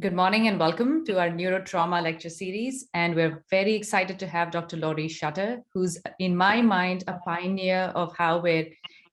Good morning and welcome to our Neurotrauma lecture series. And we're very excited to have Dr. Laurie Shutter, who's, in my mind, a pioneer of how we're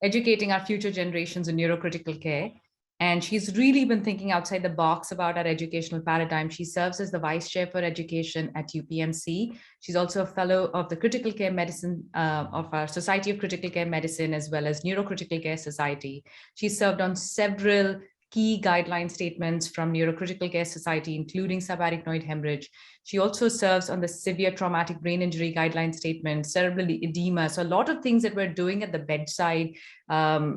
educating our future generations in neurocritical care. And she's really been thinking outside the box about our educational paradigm. She serves as the Vice Chair for Education at UPMC. She's also a fellow of the Critical Care Medicine of our Society of Critical Care Medicine, as well as Neurocritical Care Society. She's served on several key guideline statements from Neurocritical Care Society, including subarachnoid hemorrhage. She also serves on the severe traumatic brain injury guideline statement, cerebral edema. So a lot of things that we're doing at the bedside.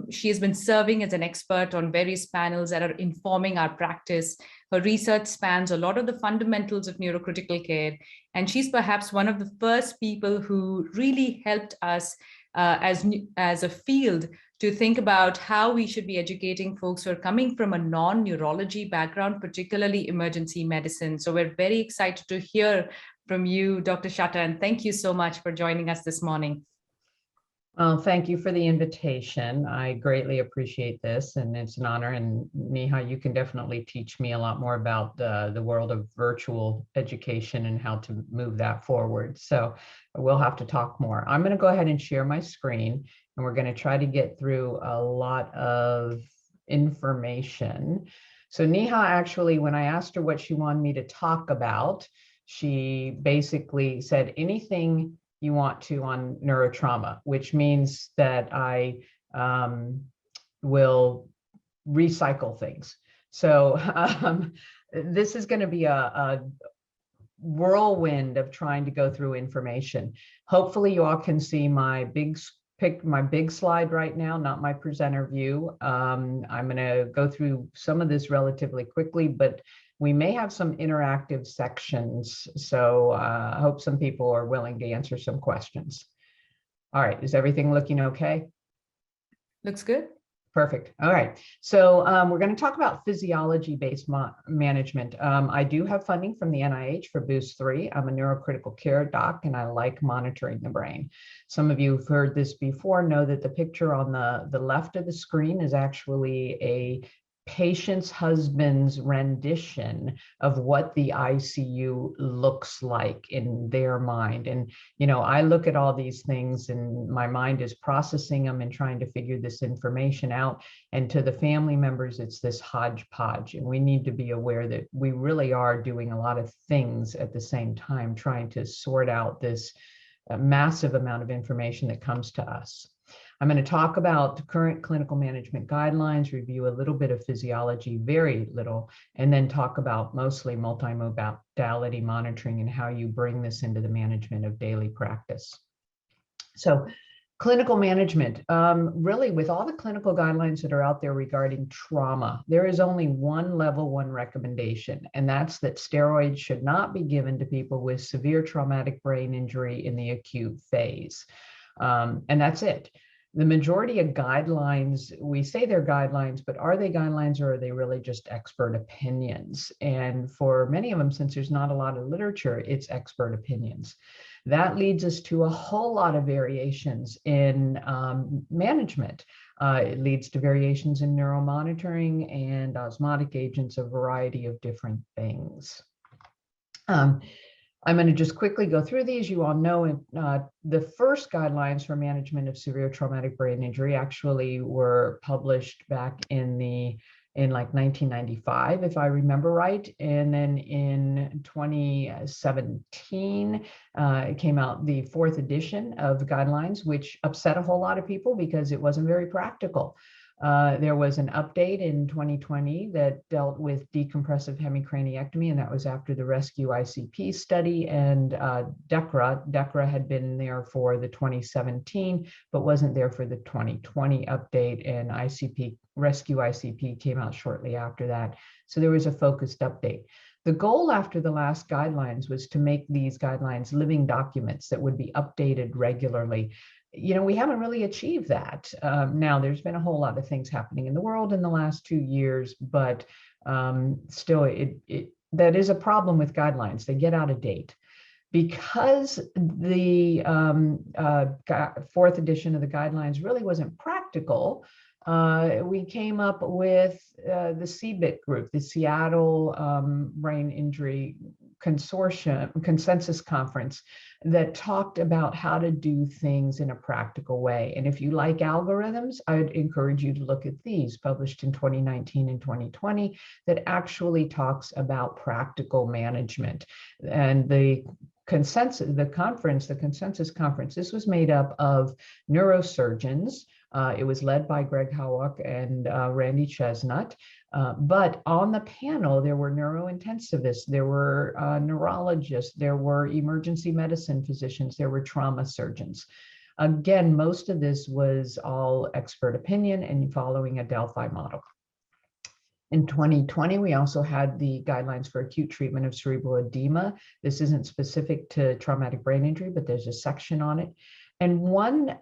She has been serving as an expert on various panels that are informing our practice. Her research spans a lot of the fundamentals of neurocritical care. And she's perhaps one of the first people who really helped us as a field to think about how we should be educating folks who are coming from a non-neurology background, particularly emergency medicine. So we're very excited to hear from you, Dr. Shutter, and thank you so much for joining us this morning. Well, thank you for the invitation. I greatly appreciate this, and it's an honor. And Neha, you can definitely teach me a lot more about the world of virtual education and how to move that forward. So we'll have to talk more. I'm going to go ahead and share my screen, and we're going to try to get through a lot of information. So Neha, actually, when I asked her what she wanted me to talk about, she basically said anything you want to on neurotrauma, which means that I will recycle things. So this is going to be a whirlwind of trying to go through information. Hopefully you all can see my big slide right now, not my presenter view. I'm going to go through some of this relatively quickly, but we may have some interactive sections. So I hope some people are willing to answer some questions. All right, is everything looking okay? Looks good. Perfect. All right. So we're going to talk about physiology-based management. I do have funding from the NIH for Boost 3. I'm a neurocritical care doc, and I like monitoring the brain. Some of you who've heard this before know that the picture on the left of the screen is actually a patient's husband's rendition of what the ICU looks like in their mind. And, you know, I look at all these things and my mind is processing them and trying to figure this information out. And to the family members, it's this hodgepodge. And we need to be aware that we really are doing a lot of things at the same time, trying to sort out this massive amount of information that comes to us. I'm going to talk about the current clinical management guidelines, review a little bit of physiology, very little, and then talk about mostly multi-modality monitoring and how you bring this into the management of daily practice. So clinical management, really with all the clinical guidelines that are out there regarding trauma, there is only one level 1 recommendation, and that's that steroids should not be given to people with severe traumatic brain injury in the acute phase. And that's it. The majority of guidelines, we say they're guidelines, but are they guidelines or are they really just expert opinions? And for many of them, since there's not a lot of literature, it's expert opinions. That leads us to a whole lot of variations in management. It leads to variations in neuromonitoring and osmotic agents, a variety of different things. I'm going to just quickly go through these. You all know the first guidelines for management of severe traumatic brain injury actually were published back in like 1995, if I remember right. And then in 2017, it came out the 4th edition of the guidelines, which upset a whole lot of people because it wasn't very practical. There was an update in 2020 that dealt with decompressive hemicraniectomy, and that was after the Rescue ICP study, and DECRA had been there for the 2017, but wasn't there for the 2020 update, and Rescue ICP came out shortly after that. So there was a focused update. The goal after the last guidelines was to make these guidelines living documents that would be updated regularly. You know, we haven't really achieved that. Now, there's been a whole lot of things happening in the world in the last 2 years, but still, that is a problem with guidelines. They get out of date. Because the 4th edition of the guidelines really wasn't practical, we came up with the Cpic group, the Seattle Brain Injury Consortium Consensus Conference, that talked about how to do things in a practical way. And if you like algorithms, I would encourage you to look at these, published in 2019 and 2020, that actually talks about practical management. And the consensus conference, this was made up of neurosurgeons. It was led by Greg Howick and Randy Chestnut. But on the panel, there were neurointensivists, there were neurologists, there were emergency medicine physicians, there were trauma surgeons. Again, most of this was all expert opinion and following a Delphi model. In 2020, we also had the guidelines for acute treatment of cerebral edema. This isn't specific to traumatic brain injury, but there's a section on it. And one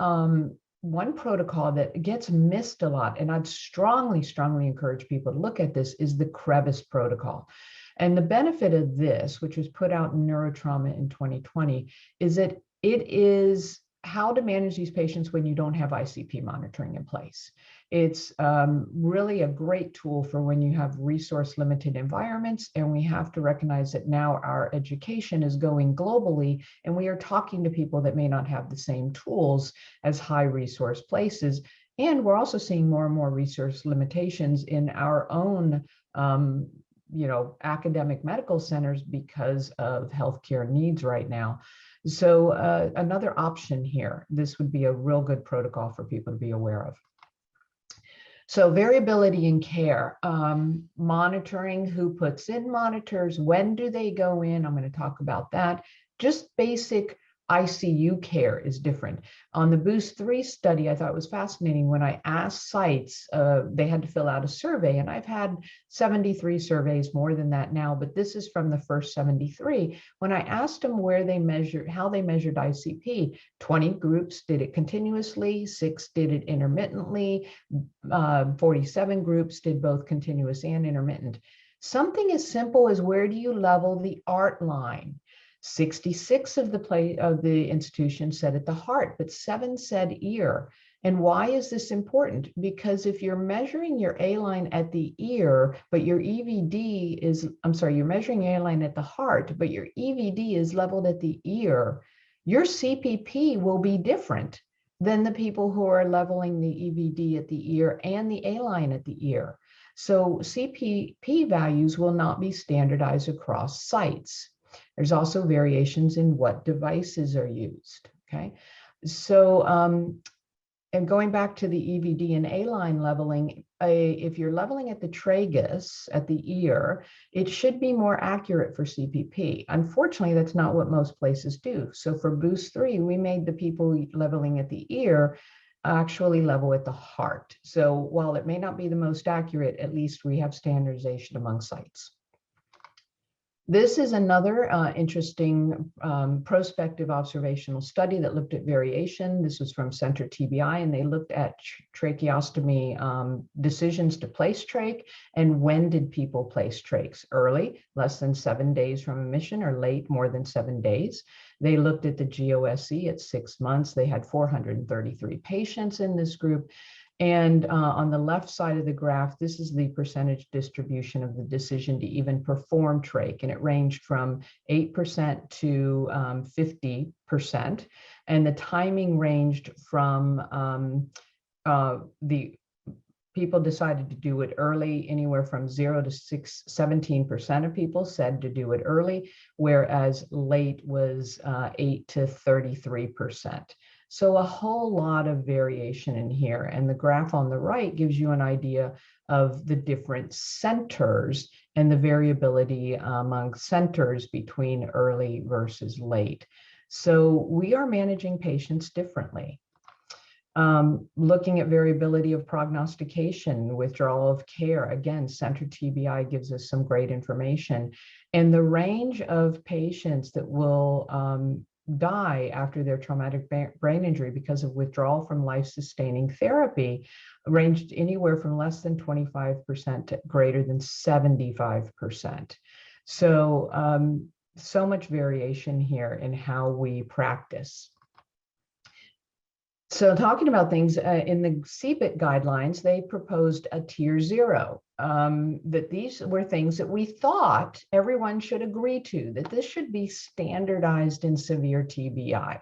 protocol that gets missed a lot, and I'd strongly encourage people to look at this, is the Crevice Protocol. And the benefit of this, which was put out in Neurotrauma in 2020, is that it is how to manage these patients when you don't have ICP monitoring in place. It's really a great tool for when you have resource limited environments, and we have to recognize that now our education is going globally, and we are talking to people that may not have the same tools as high resource places. And we're also seeing more and more resource limitations in our own academic medical centers because of healthcare needs right now. So another option here, this would be a real good protocol for people to be aware of. So variability in care, monitoring, who puts in monitors, when do they go in? I'm going to talk about that. Just basic ICU care is different. On the Boost 3 study, I thought it was fascinating when I asked sites, they had to fill out a survey, and I've had 73 surveys, more than that now, but this is from the first 73. When I asked them how they measured ICP, 20 groups did it continuously, 6 did it intermittently, 47 groups did both continuous and intermittent. Something as simple as, where do you level the ART line? 66 of the institutions said at the heart, but 7 said ear. And why is this important? Because if you're measuring your A line at the ear, but your EVD is, you're measuring your A line at the heart, but your EVD is leveled at the ear, your CPP will be different than the people who are leveling the EVD at the ear and the A line at the ear. So CPP values will not be standardized across sites. There's also variations in what devices are used, okay? So, and going back to the EVD and A-line leveling, if you're leveling at the tragus, at the ear, it should be more accurate for CPP. Unfortunately, that's not what most places do. So for Boost 3, we made the people leveling at the ear actually level at the heart. So while it may not be the most accurate, at least we have standardization among sites. This is another interesting prospective observational study that looked at variation. This was from Center TBI, and they looked at tracheostomy decisions to place trach, and when did people place trachs? Early, less than 7 days from admission, or late, more than 7 days. They looked at the GOSE at 6 months. They had 433 patients in this group. And on the left side of the graph, this is the percentage distribution of the decision to even perform trach, and it ranged from 8% to 50%. And the timing ranged from the people decided to do it early, anywhere from 0 to 17% of people said to do it early, whereas late was 8 to 33%. So a whole lot of variation in here. And the graph on the right gives you an idea of the different centers and the variability among centers between early versus late. So we are managing patients differently. Looking at variability of prognostication, withdrawal of care, again, Center TBI gives us some great information. And the range of patients that will die after their traumatic brain injury because of withdrawal from life-sustaining therapy ranged anywhere from less than 25% to greater than 75%. So, so much variation here in how we practice. So talking about things in the Cpic guidelines, they proposed a tier 0, that these were things that we thought everyone should agree to, that this should be standardized in severe TBI.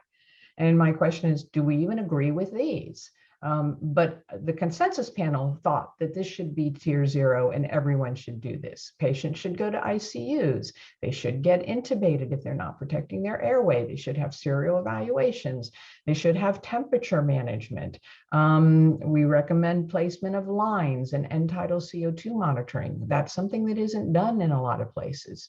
And my question is, do we even agree with these? But the consensus panel thought that this should be tier 0 and everyone should do this. Patients should go to ICUs. They should get intubated if they're not protecting their airway. They should have serial evaluations. They should have temperature management. We recommend placement of lines and end-tidal CO2 monitoring. That's something that isn't done in a lot of places.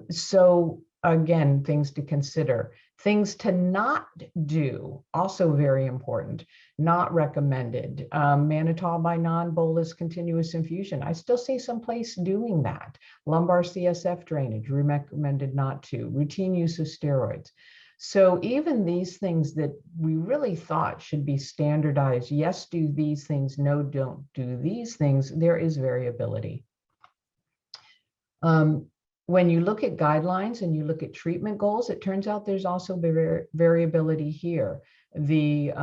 So again, things to consider. Things to not do, also very important, not recommended. Mannitol by non-bolus continuous infusion. I still see some place doing that. Lumbar CSF drainage, recommended not to. Routine use of steroids. So even these things that we really thought should be standardized, yes, do these things, no, don't do these things, there is variability. When you look at guidelines and you look at treatment goals, it turns out there's also variability here. The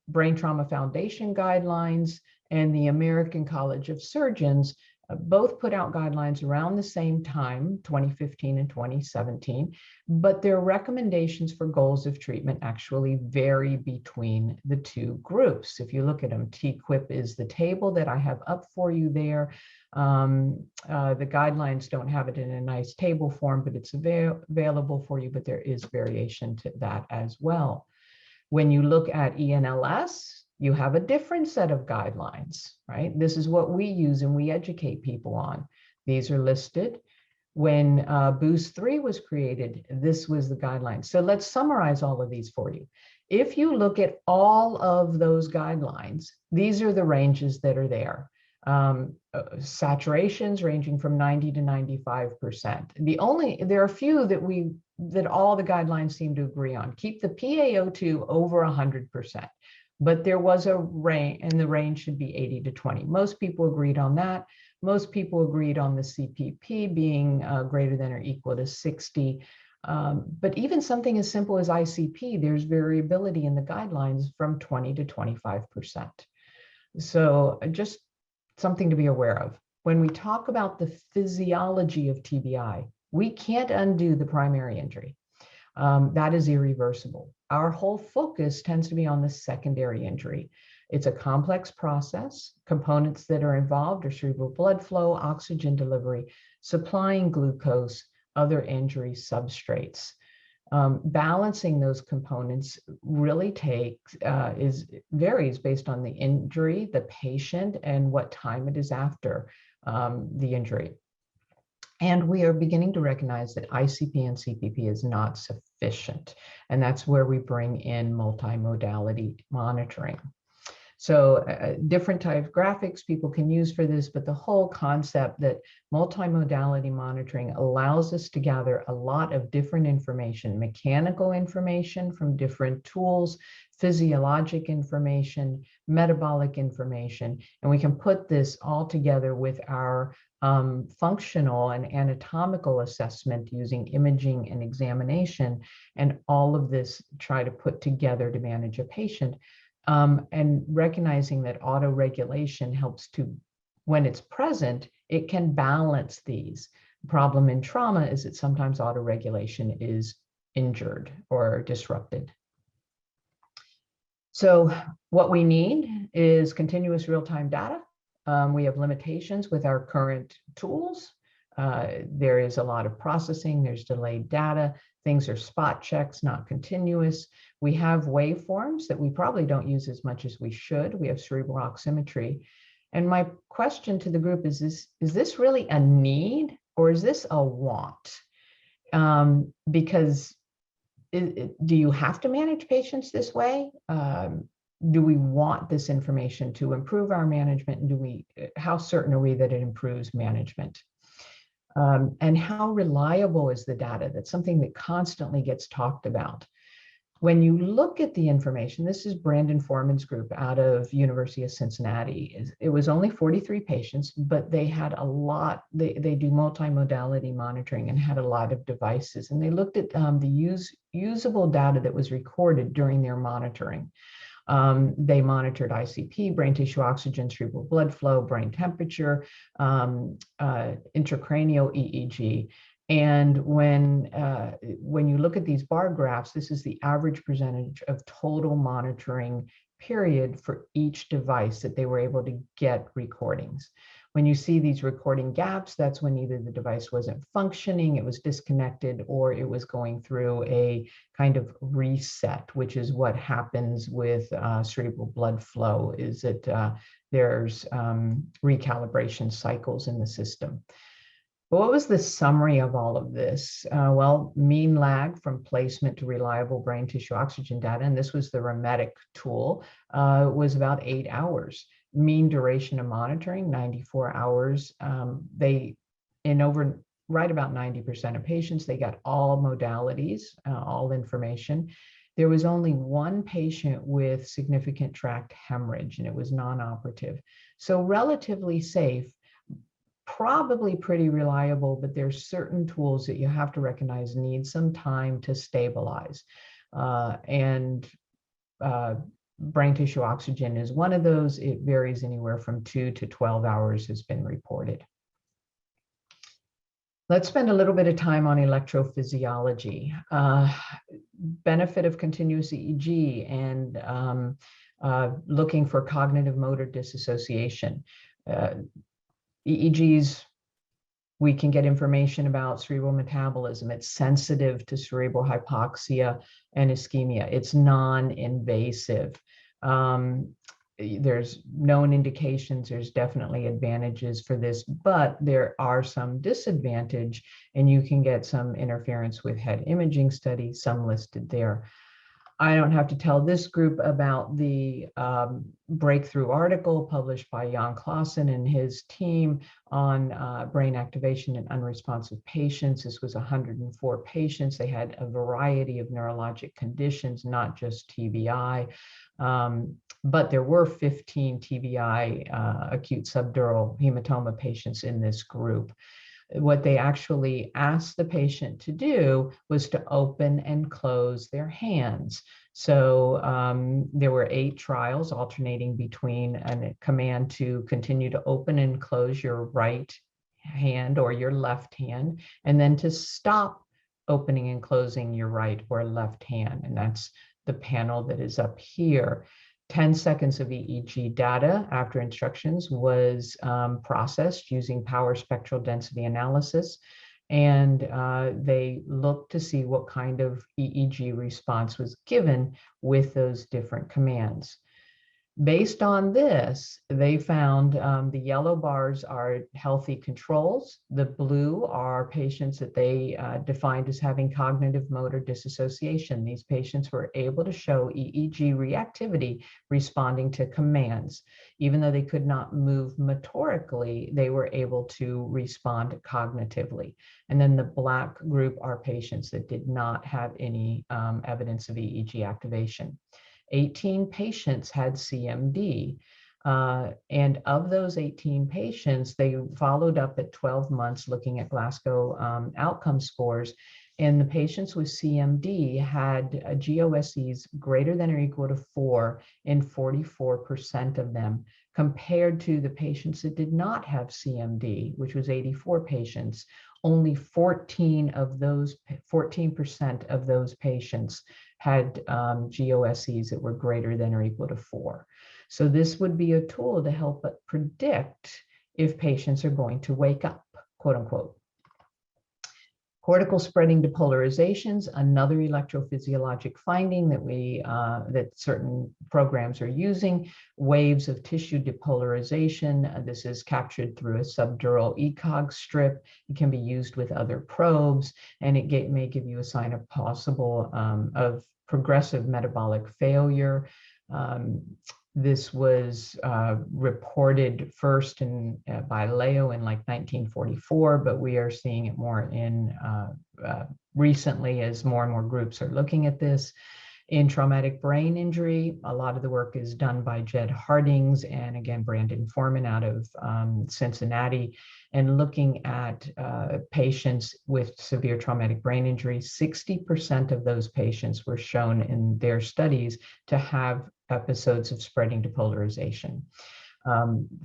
Brain Trauma Foundation guidelines and the American College of Surgeons both put out guidelines around the same time, 2015 and 2017, but their recommendations for goals of treatment actually vary between the two groups. If you look at them, TQIP is the table that I have up for you there. The guidelines don't have it in a nice table form, but it's available for you, but there is variation to that as well. When you look at ENLS, you have a different set of guidelines, right? This is what we use and we educate people on. These are listed. When Boost 3 was created, this was the guidelines. So let's summarize all of these for you. If you look at all of those guidelines, these are the ranges that are there. Saturations ranging from 90 to 95%. There are a few that all the guidelines seem to agree on. Keep the PaO2 over 100%. But there was a range, and the range should be 80 to 20. Most people agreed on that. Most people agreed on the CPP being greater than or equal to 60. But even something as simple as ICP, there's variability in the guidelines from 20 to 25%. So just something to be aware of. When we talk about the physiology of TBI, we can't undo the primary injury. That is irreversible. Our whole focus tends to be on the secondary injury. It's a complex process. Components that are involved are cerebral blood flow, oxygen delivery, supplying glucose, other injury substrates. Balancing those components really varies based on the injury, the patient, and what time it is after the injury. And we are beginning to recognize that ICP and CPP is not sufficient. And that's where we bring in multi-modality monitoring. So different type of graphics people can use for this, but the whole concept that multi-modality monitoring allows us to gather a lot of different information, mechanical information from different tools, physiologic information, metabolic information, and we can put this all together with our functional and anatomical assessment using imaging and examination, and all of this try to put together to manage a patient. And recognizing that autoregulation helps to, when it's present, it can balance these. The problem in trauma is that sometimes autoregulation is injured or disrupted. So what we need is continuous real-time data. We have limitations with our current tools. There is a lot of processing, there's delayed data, things are spot checks, not continuous. We have waveforms that we probably don't use as much as we should. We have cerebral oximetry. And my question to the group is this really a need or is this a want? Because do you have to manage patients this way? Do we want this information to improve our management? And how certain are we that it improves management? And how reliable is the data? That's something that constantly gets talked about. When you look at the information, this is Brandon Foreman's group out of University of Cincinnati. It was only 43 patients, but they had a lot, they do multi-modality monitoring and had a lot of devices. And they looked at the usable data that was recorded during their monitoring. They monitored ICP, brain tissue oxygen, cerebral blood flow, brain temperature, intracranial EEG. And when you look at these bar graphs, this is the average percentage of total monitoring period for each device that they were able to get recordings. When you see these recording gaps, that's when either the device wasn't functioning, it was disconnected, or it was going through a kind of reset, which is what happens with cerebral blood flow, is that there's recalibration cycles in the system. But what was the summary of all of this? Well, mean lag from placement to reliable brain tissue oxygen data, and this was the Remetic tool, was about 8 hours. Mean duration of monitoring, 94 hours. Right about 90% of patients, they got all modalities, all information. There was only one patient with significant tract hemorrhage, and it was non-operative. So relatively safe, probably pretty reliable, but there's certain tools that you have to recognize need some time to stabilize. Brain tissue oxygen is one of those. It varies anywhere from 2 to 12 hours has been reported. Let's spend a little bit of time on electrophysiology. Benefit of continuous EEG and looking for cognitive motor disassociation. EEGs, we can get information about cerebral metabolism. It's sensitive to cerebral hypoxia and ischemia. It's non-invasive. There's known indications, there's definitely advantages for this, but there are some disadvantage, and you can get some interference with head imaging studies, some listed there. I don't have to tell this group about the breakthrough article published by Jan Clausen and his team on brain activation in unresponsive patients. This was 104 patients. They had a variety of neurologic conditions, not just TBI, but there were 15 TBI, acute subdural hematoma patients in this group. What they actually asked the patient to do was to open and close their hands. So there were 8 trials alternating between a command to continue to open and close your right hand or your left hand, and then to stop opening and closing your right or left hand. And that's the panel that is up here. 10 seconds of EEG data after instructions was processed using power spectral density analysis. And they looked to see what kind of EEG response was given with those different commands. Based on this, they found the yellow bars are healthy controls. The blue are patients that they defined as having cognitive motor disassociation. These patients were able to show EEG reactivity responding to commands. Even though they could not move motorically, they were able to respond cognitively. And then the black group are patients that did not have any evidence of EEG activation. 18 patients had CMD, and of those 18 patients, they followed up at 12 months looking at Glasgow outcome scores, and the patients with CMD had GOSEs greater than or equal to 4 in 44% of them, compared to the patients that did not have CMD, which was 84 patients. Only 14% of those patients had GOSEs that were greater than or equal to 4. So this would be a tool to help predict if patients are going to wake up, quote unquote. Cortical spreading depolarizations, another electrophysiologic finding that that certain programs are using. Waves of tissue depolarization. This is captured through a subdural ECOG strip. It can be used with other probes, and it may give you a sign of possible of progressive metabolic failure. This was reported first by Leo in like 1944, but we are seeing it more in recently as more and more groups are looking at this. In traumatic brain injury, a lot of the work is done by Jed Hardings and again, Brandon Foreman out of Cincinnati, and looking at patients with severe traumatic brain injury. 60% of those patients were shown in their studies to have episodes of spreading depolarization.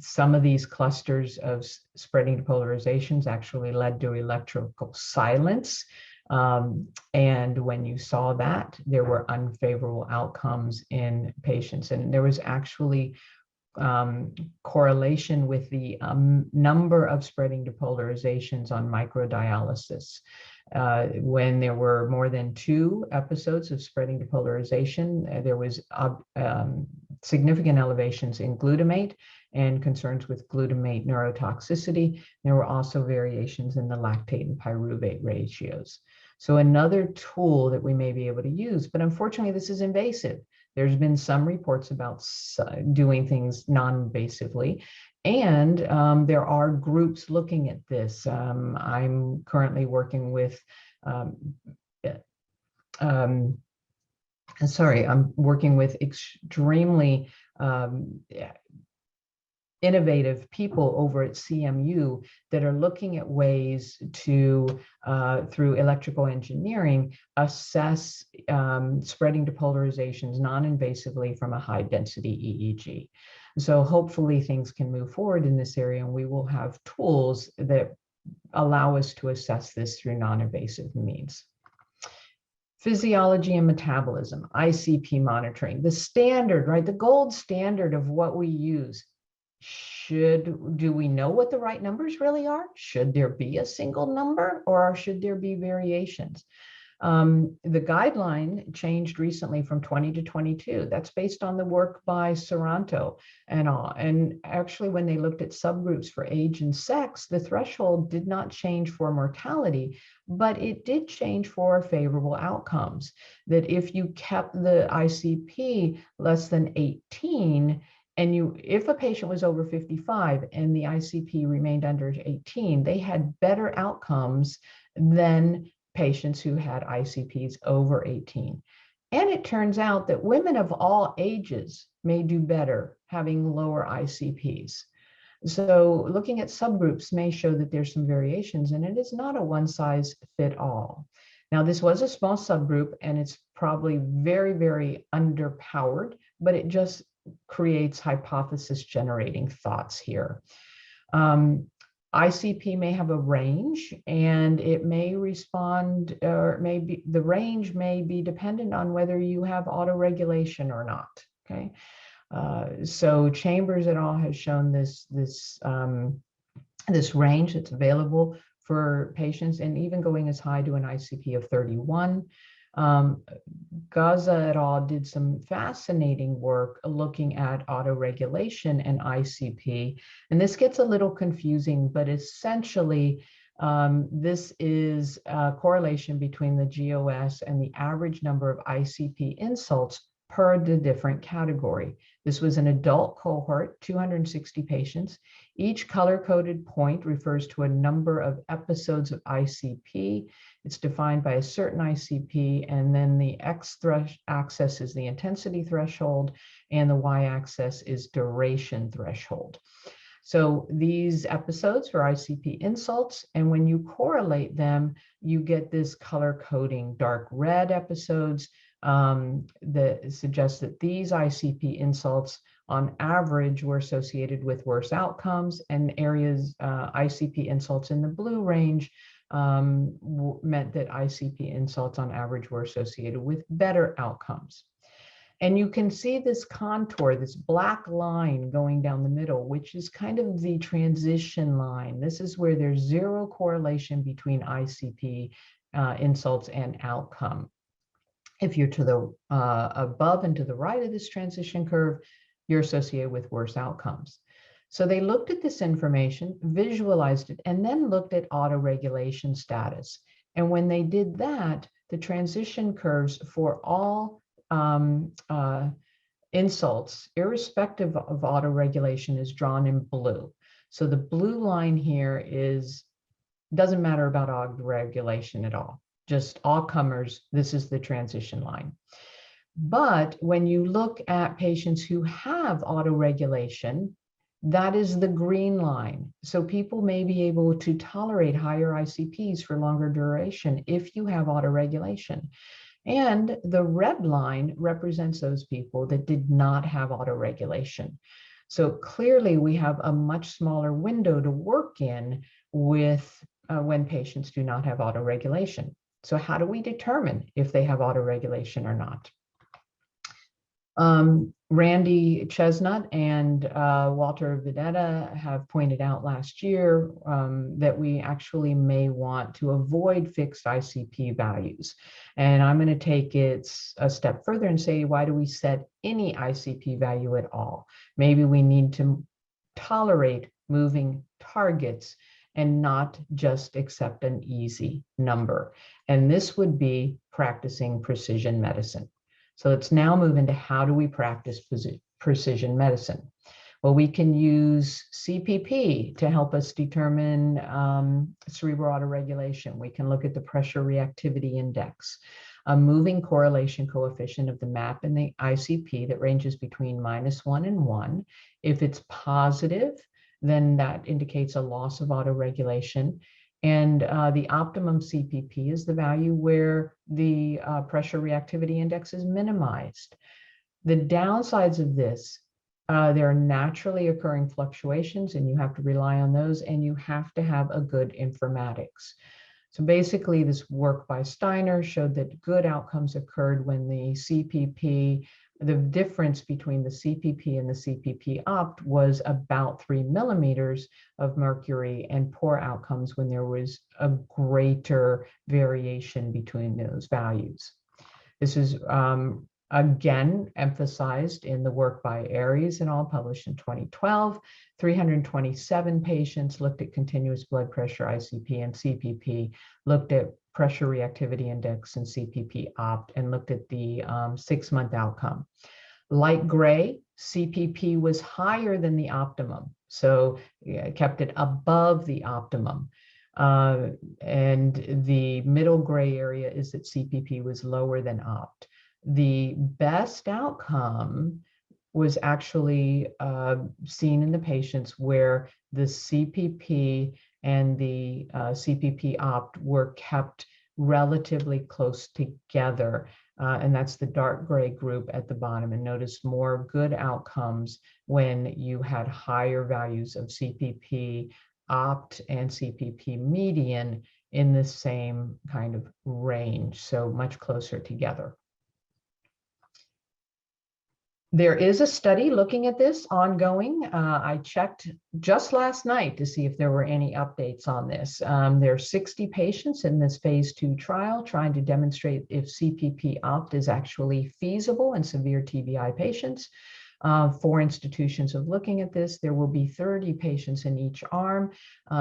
Some of these clusters of spreading depolarizations actually led to electrical silence. And when you saw that, there were unfavorable outcomes in patients. And there was actually correlation with the number of spreading depolarizations on microdialysis. When there were more than 2 episodes of spreading depolarization, there was significant elevations in glutamate and concerns with glutamate neurotoxicity. There were also variations in the lactate and pyruvate ratios. So another tool that we may be able to use, but unfortunately this is invasive. There's been some reports about doing things non-invasively, and there are groups looking at this. I'm currently working with, I'm working with extremely innovative people over at CMU that are looking at ways to, through electrical engineering, assess spreading depolarizations non-invasively from a high density EEG. So hopefully things can move forward in this area, and we will have tools that allow us to assess this through non-invasive means. Physiology and metabolism, ICP monitoring, the standard, right? The gold standard of what we use. Do we know what the right numbers really are? Should there be a single number, or should there be variations? The guideline changed recently from 20 to 22. That's based on the work by Saranto and all. And actually, when they looked at subgroups for age and sex, the threshold did not change for mortality, but it did change for favorable outcomes. That if you kept the ICP less than 18, and if a patient was over 55 and the ICP remained under 18, they had better outcomes than patients who had ICPs over 18. And it turns out that women of all ages may do better having lower ICPs. So looking at subgroups may show that there's some variations, and it is not a one size fit all. Now, this was a small subgroup, and it's probably very, very underpowered, but it just creates hypothesis generating thoughts here. ICP may have a range, and it may respond, or maybe the range may be dependent on whether you have autoregulation or not. Okay, so Chambers et al. Has shown this range that's available for patients, and even going as high to an ICP of 31. Gaza et al. Did some fascinating work looking at autoregulation and ICP, and this gets a little confusing, but essentially this is a correlation between the GOS and the average number of ICP insults per the different category. This was an adult cohort, 260 patients. Each color-coded point refers to a number of episodes of ICP. It's defined by a certain ICP, and then the x-axis is the intensity threshold, and the y-axis is duration threshold. So these episodes are ICP insults, and when you correlate them, you get this color coding. Dark red episodes that suggests that these ICP insults on average were associated with worse outcomes, and areas ICP insults in the blue range meant that ICP insults on average were associated with better outcomes. And you can see this contour, this black line going down the middle, which is kind of the transition line. This is where there's zero correlation between ICP insults and outcome. If you're to the above and to the right of this transition curve, you're associated with worse outcomes. So they looked at this information, visualized it, and then looked at autoregulation status. And when they did that, the transition curves for all insults, irrespective of autoregulation, is drawn in blue. So the blue line here doesn't matter about autoregulation at all. Just all comers, this is the transition line. But when you look at patients who have autoregulation, that is the green line. So people may be able to tolerate higher ICPs for longer duration if you have autoregulation. And the red line represents those people that did not have autoregulation. So clearly we have a much smaller window to work in with when patients do not have autoregulation. So how do we determine if they have autoregulation or not? Randy Chestnut and Walter Videtta have pointed out last year that we actually may want to avoid fixed ICP values. And I'm going to take it a step further and say, why do we set any ICP value at all? Maybe we need to tolerate moving targets and not just accept an easy number. And this would be practicing precision medicine. So let's now move into how do we practice precision medicine? Well, we can use CPP to help us determine cerebral autoregulation. We can look at the pressure reactivity index, a moving correlation coefficient of the MAP and the ICP that ranges between -1 and 1. If it's positive, then that indicates a loss of autoregulation. And the optimum CPP is the value where the pressure reactivity index is minimized. The downsides of this, there are naturally occurring fluctuations and you have to rely on those, and you have to have a good informatics. So basically this work by Steiner showed that good outcomes occurred when the CPP, the difference between the CPP and the CPP opt was about 3 millimeters of mercury, and poor outcomes when there was a greater variation between those values. This is again emphasized in the work by Aries et al. Published in 2012. 327 patients looked at continuous blood pressure, ICP and CPP, looked at pressure reactivity index and CPP opt, and looked at the 6-month outcome. Light gray, CPP was higher than the optimum, so kept it above the optimum. And the middle gray area is that CPP was lower than opt. The best outcome was actually seen in the patients where the CPP and the CPP opt were kept relatively close together. And that's the dark gray group at the bottom. And notice more good outcomes when you had higher values of CPP opt and CPP median in the same kind of range, so much closer together. There is a study looking at this ongoing. I checked just last night to see if there were any updates on this. There are 60 patients in this phase 2 trial trying to demonstrate if CPP opt is actually feasible in severe TBI patients. 4 institutions of looking at this. There will be 30 patients in each arm.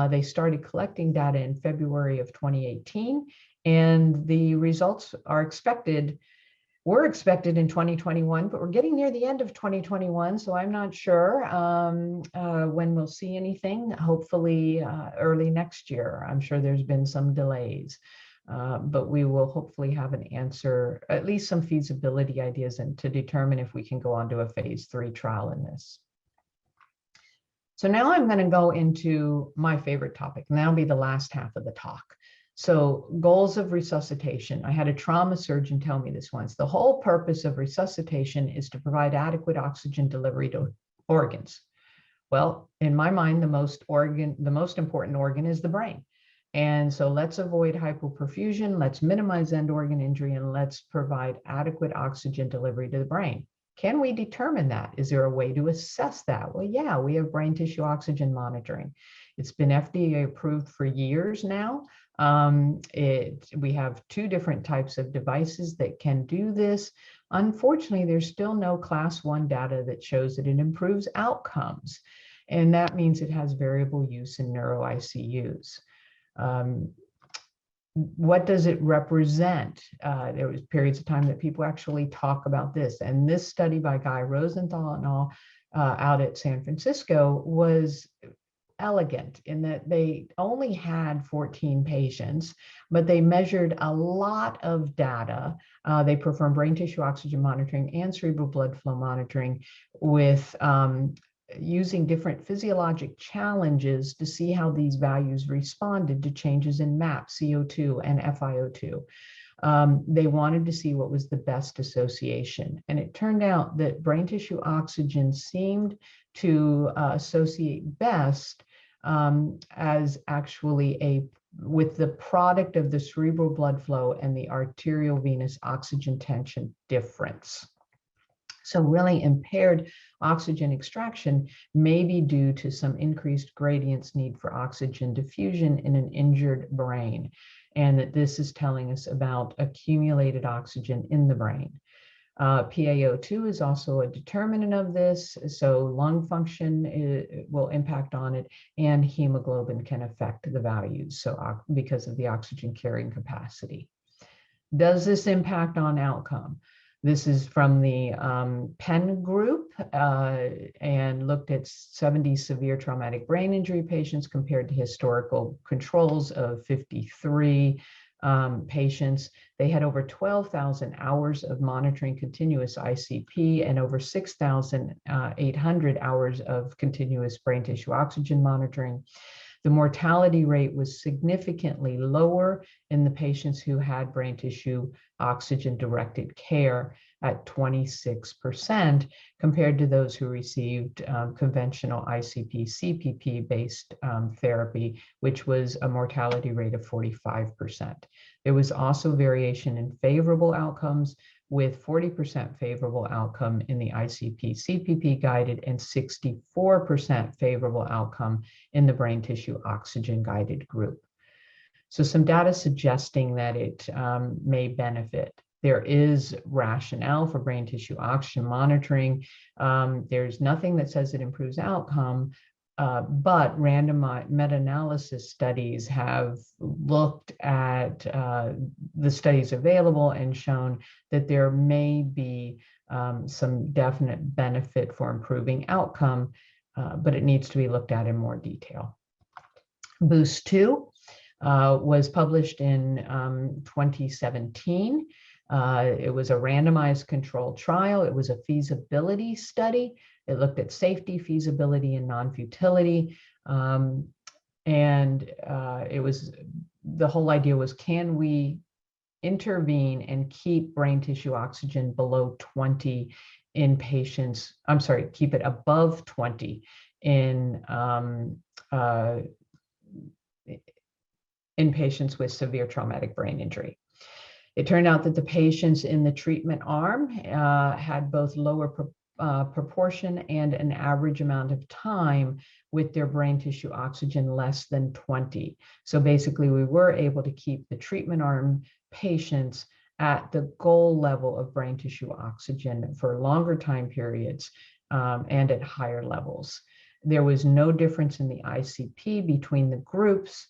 They started collecting data in February of 2018, and the results are were expected in 2021, but we're getting near the end of 2021, so I'm not sure when we'll see anything. Hopefully early next year. I'm sure there's been some delays, but we will hopefully have an answer, at least some feasibility ideas, and to determine if we can go on to a phase 3 trial in this. So now I'm going to go into my favorite topic, and that'll be the last half of the talk. So goals of resuscitation. I had a trauma surgeon tell me this once. The whole purpose of resuscitation is to provide adequate oxygen delivery to organs. Well, in my mind, the most important organ is the brain. And so let's avoid hypoperfusion, let's minimize end organ injury, and let's provide adequate oxygen delivery to the brain. Can we determine that? Is there a way to assess that? Well, yeah, we have brain tissue oxygen monitoring. It's been FDA approved for years now. We have 2 different types of devices that can do this. Unfortunately, there's still no class 1 data that shows that it improves outcomes. And that means it has variable use in neuro ICUs. What does it represent? There was periods of time that people actually talk about this. And this study by Guy Rosenthal and all out at San Francisco was elegant in that they only had 14 patients, but they measured a lot of data. They performed brain tissue oxygen monitoring and cerebral blood flow monitoring with using different physiologic challenges to see how these values responded to changes in MAP, CO2, and FiO2. They wanted to see what was the best association. And it turned out that brain tissue oxygen seemed to associate best as actually with the product of the cerebral blood flow and the arterial venous oxygen tension difference. So really impaired oxygen extraction may be due to some increased gradients need for oxygen diffusion in an injured brain, and that this is telling us about accumulated oxygen in the brain. PaO2 is also a determinant of this, so lung function will impact on it, and hemoglobin can affect the values, so because of the oxygen carrying capacity. Does this impact on outcome? This is from the Penn group and looked at 70 severe traumatic brain injury patients compared to historical controls of 53 patients. They had over 12,000 hours of monitoring continuous ICP and over 6,800 hours of continuous brain tissue oxygen monitoring. The mortality rate was significantly lower in the patients who had brain tissue oxygen directed care at 26% compared to those who received conventional ICP, CPP based therapy, which was a mortality rate of 45%. There was also variation in favorable outcomes, with 40% favorable outcome in the ICP, CPP guided and 64% favorable outcome in the brain tissue oxygen guided group. So some data suggesting that it may benefit. There is rationale for brain tissue oxygen monitoring. There's nothing that says it improves outcome, but randomized meta-analysis studies have looked at the studies available and shown that there may be some definite benefit for improving outcome, but it needs to be looked at in more detail. Boost 2 was published in 2017. It was a randomized controlled trial. It was a feasibility study. It looked at safety, feasibility, and non-futility. It was, the whole idea was, can we intervene and keep brain tissue oxygen below 20 in patients, I'm sorry, keep it above 20 in patients with severe traumatic brain injury. It turned out that the patients in the treatment arm had both lower proportion and an average amount of time with their brain tissue oxygen less than 20. So basically, we were able to keep the treatment arm patients at the goal level of brain tissue oxygen for longer time periods and at higher levels. There was no difference in the ICP between the groups,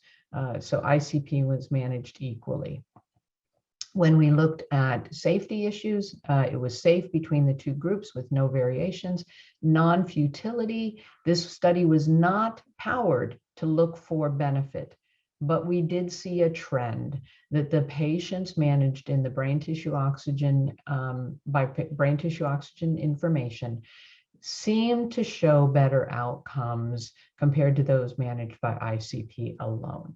so ICP was managed equally. When we looked at safety issues, it was safe between the two groups with no variations. Non-futility, this study was not powered to look for benefit, but we did see a trend that the patients managed in the brain tissue oxygen, by brain tissue oxygen information, seemed to show better outcomes compared to those managed by ICP alone.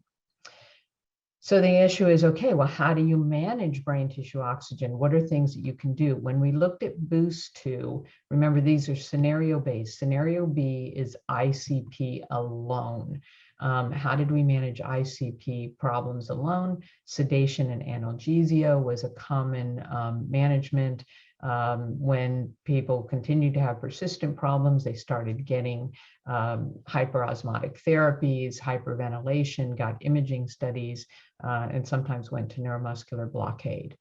So the issue is, okay, well, how do you manage brain tissue oxygen? What are things that you can do? When we looked at Boost 2, remember these are scenario-based. Scenario B is ICP alone. How did we manage ICP problems alone? Sedation and analgesia was a common management. When people continued to have persistent problems, they started getting hyperosmotic therapies, hyperventilation, got imaging studies, and sometimes went to neuromuscular blockade.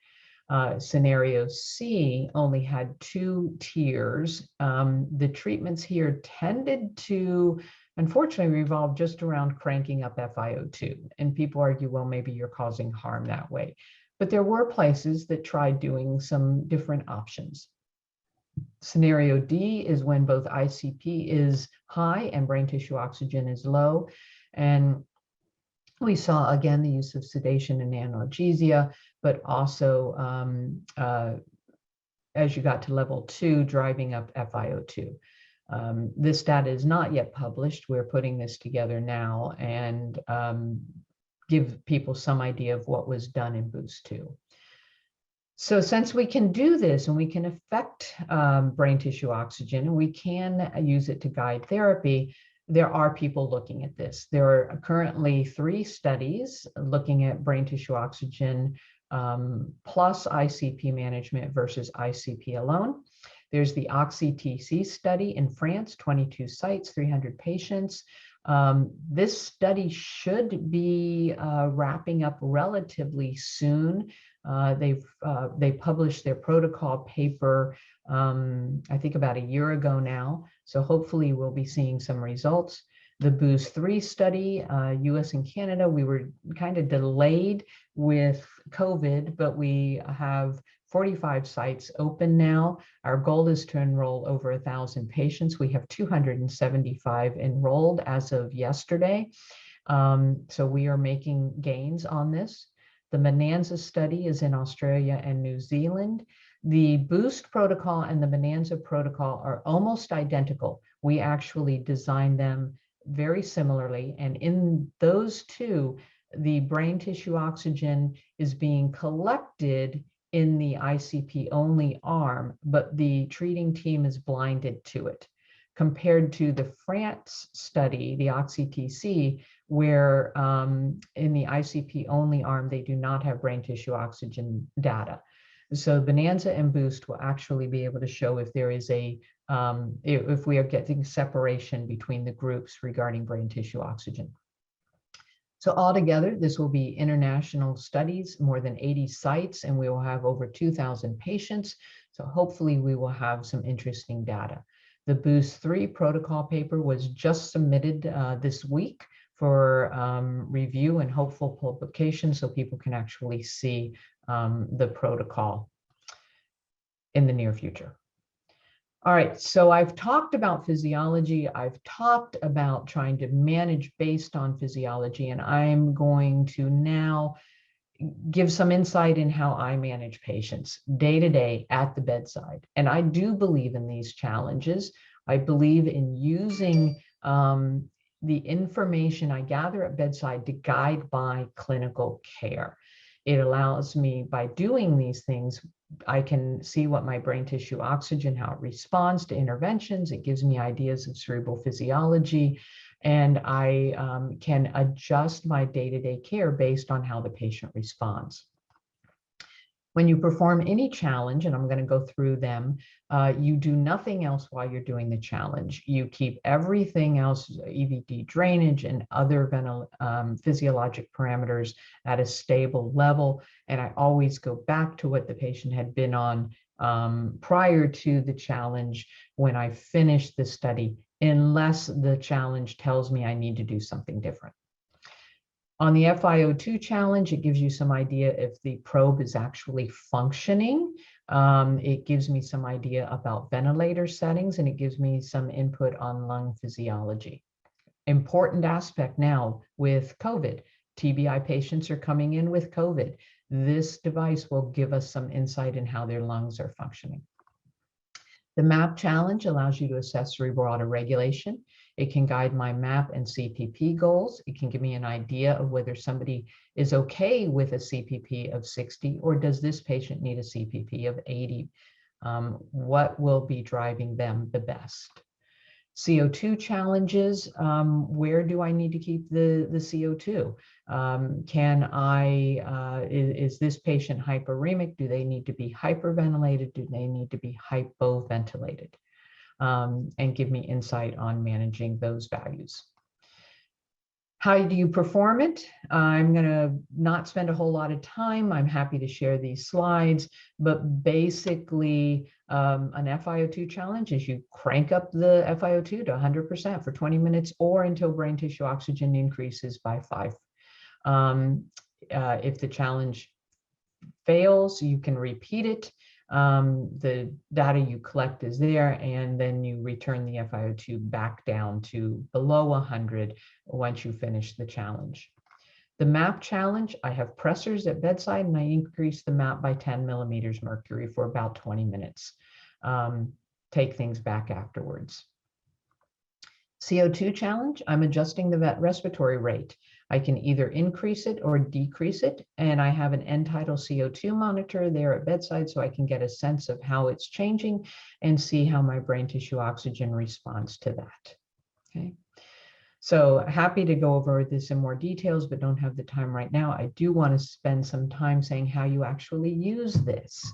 Scenario C only had 2 tiers. The treatments here tended to, unfortunately, revolve just around cranking up FiO2. And people argue, well, maybe you're causing harm that way. But there were places that tried doing some different options. Scenario D is when both ICP is high and brain tissue oxygen is low. And we saw, again, the use of sedation and analgesia, but also, as you got to level 2, driving up FiO2. This data is not yet published. We're putting this together now and give people some idea of what was done in Boost 2. So since we can do this and we can affect brain tissue oxygen and we can use it to guide therapy, there are people looking at this. There are currently 3 studies looking at brain tissue oxygen plus ICP management versus ICP alone. There's the OxyTC study in France, 22 sites, 300 patients. This study should be wrapping up relatively soon. They published their protocol paper, I think about a year ago now. So hopefully we'll be seeing some results. The Boost 3 study, US and Canada, we were kind of delayed with COVID, but we have 45 sites open now. Our goal is to enroll over 1,000 patients. We have 275 enrolled as of yesterday. So we are making gains on this. The Bonanza study is in Australia and New Zealand. The Boost protocol and the Bonanza protocol are almost identical. We actually designed them very similarly. And in those 2, the brain tissue oxygen is being collected in the ICP only arm, but the treating team is blinded to it, compared to the France study, the OxyTC, where in the ICP only arm, they do not have brain tissue oxygen data. So Bonanza and Boost will actually be able to show if there is if we are getting separation between the groups regarding brain tissue oxygen. So altogether, this will be international studies, more than 80 sites, and we will have over 2,000 patients. So hopefully we will have some interesting data. The Boost 3 protocol paper was just submitted this week for review and hopeful publication so people can actually see the protocol in the near future. All right, so I've talked about physiology. I've talked about trying to manage based on physiology, and I'm going to now give some insight in how I manage patients day to day at the bedside. And I do believe in these challenges. I believe in using the information I gather at bedside to guide my clinical care. It allows me, by doing these things, I can see what my brain tissue oxygen, how it responds to interventions. It gives me ideas of cerebral physiology, and I can adjust my day-to-day care based on how the patient responds. When you perform any challenge, and I'm going to go through them, you do nothing else while you're doing the challenge. You keep everything else, EVD drainage and other physiologic parameters, at a stable level. And I always go back to what the patient had been on prior to the challenge when I finish the study, unless the challenge tells me I need to do something different. On the FiO2 challenge, it gives you some idea if the probe is actually functioning. It gives me some idea about ventilator settings, and it gives me some input on lung physiology. Important aspect now with COVID. TBI patients are coming in with COVID. This device will give us some insight in how their lungs are functioning. The MAP challenge allows you to assess cerebral autoregulation. It can guide my MAP and CPP goals. It can give me an idea of whether somebody is okay with a CPP of 60, or does this patient need a CPP of 80? What will be driving them the best? CO2 challenges, where do I need to keep the CO2? Is this patient hyperemic? Do they need to be hyperventilated? Do they need to be hypoventilated? And give me insight on managing those values. How do you perform it? I'm going to not spend a whole lot of time. I'm happy to share these slides, but basically an FiO2 challenge is you crank up the FiO2 to 100% for 20 minutes or until brain tissue oxygen increases by 5. If the challenge fails, you can repeat it. The data you collect is there, and then you return the FiO2 back down to below 100 once you finish the challenge. The MAP challenge, I have pressors at bedside, and I increase the MAP by 10 millimeters mercury for about 20 minutes. Take things back afterwards. CO2 challenge, I'm adjusting the respiratory rate. I can either increase it or decrease it. And I have an end-tidal CO2 monitor there at bedside so I can get a sense of how it's changing and see how my brain tissue oxygen responds to that. Okay. So happy to go over this in more details, but don't have the time right now. I do want to spend some time saying how you actually use this.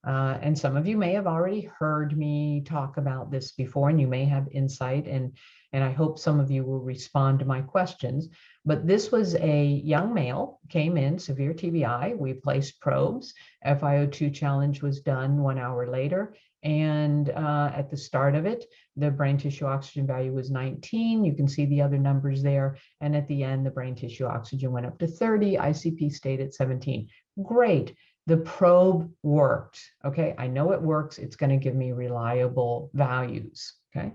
And some of you may have already heard me talk about this before, and you may have insight, and I hope some of you will respond to my questions. But this was a young male, came in, severe TBI. We placed probes. FiO2 challenge was done 1 hour later. And at the start of it, the brain tissue oxygen value was 19. You can see the other numbers there. And at the end, the brain tissue oxygen went up to 30. ICP stayed at 17. Great. The probe worked. Okay. I know it works. It's going to give me reliable values. Okay.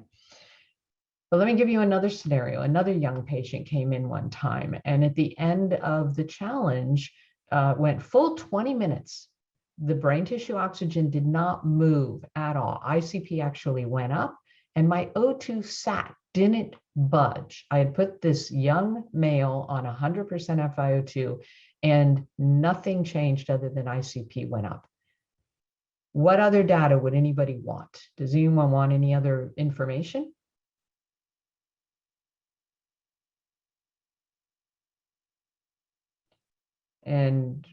But let me give you another scenario. Another young patient came in one time, and at the end of the challenge, went full 20 minutes. The brain tissue oxygen did not move at all. ICP actually went up, and my O2 sat, didn't budge. I had put this young male on 100% FiO2, and nothing changed other than ICP went up. What other data would anybody want? Does anyone want any other information? And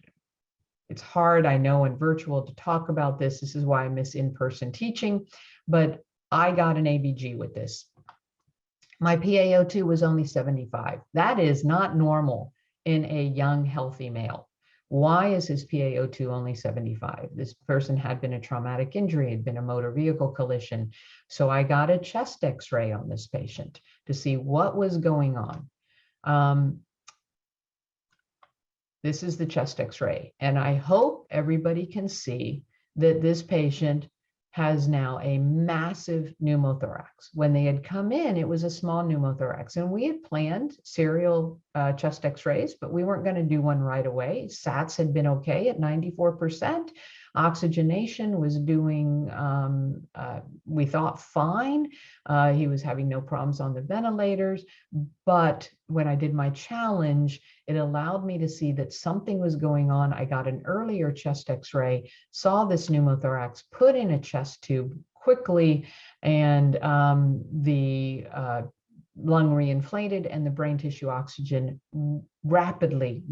it's hard, I know, in virtual to talk about this. This is why I miss in-person teaching, but I got an ABG with this. My PaO2 was only 75. That is not normal in a young, healthy male. Why is his PaO2 only 75? This person had been a traumatic injury, had been a motor vehicle collision. So I got a chest X-ray on this patient to see what was going on. This is the chest X-ray, and I hope everybody can see that this patient has now a massive pneumothorax. When they had come in, it was a small pneumothorax, and we had planned serial chest X-rays, but we weren't going to do one right away. SATs had been okay at 94%. Oxygenation was doing, we thought, fine. He was having no problems on the ventilators, but when I did my challenge, it allowed me to see that something was going on. I got an earlier chest X-ray, saw this pneumothorax, put in a chest tube quickly, and the lung reinflated, and the brain tissue oxygen rapidly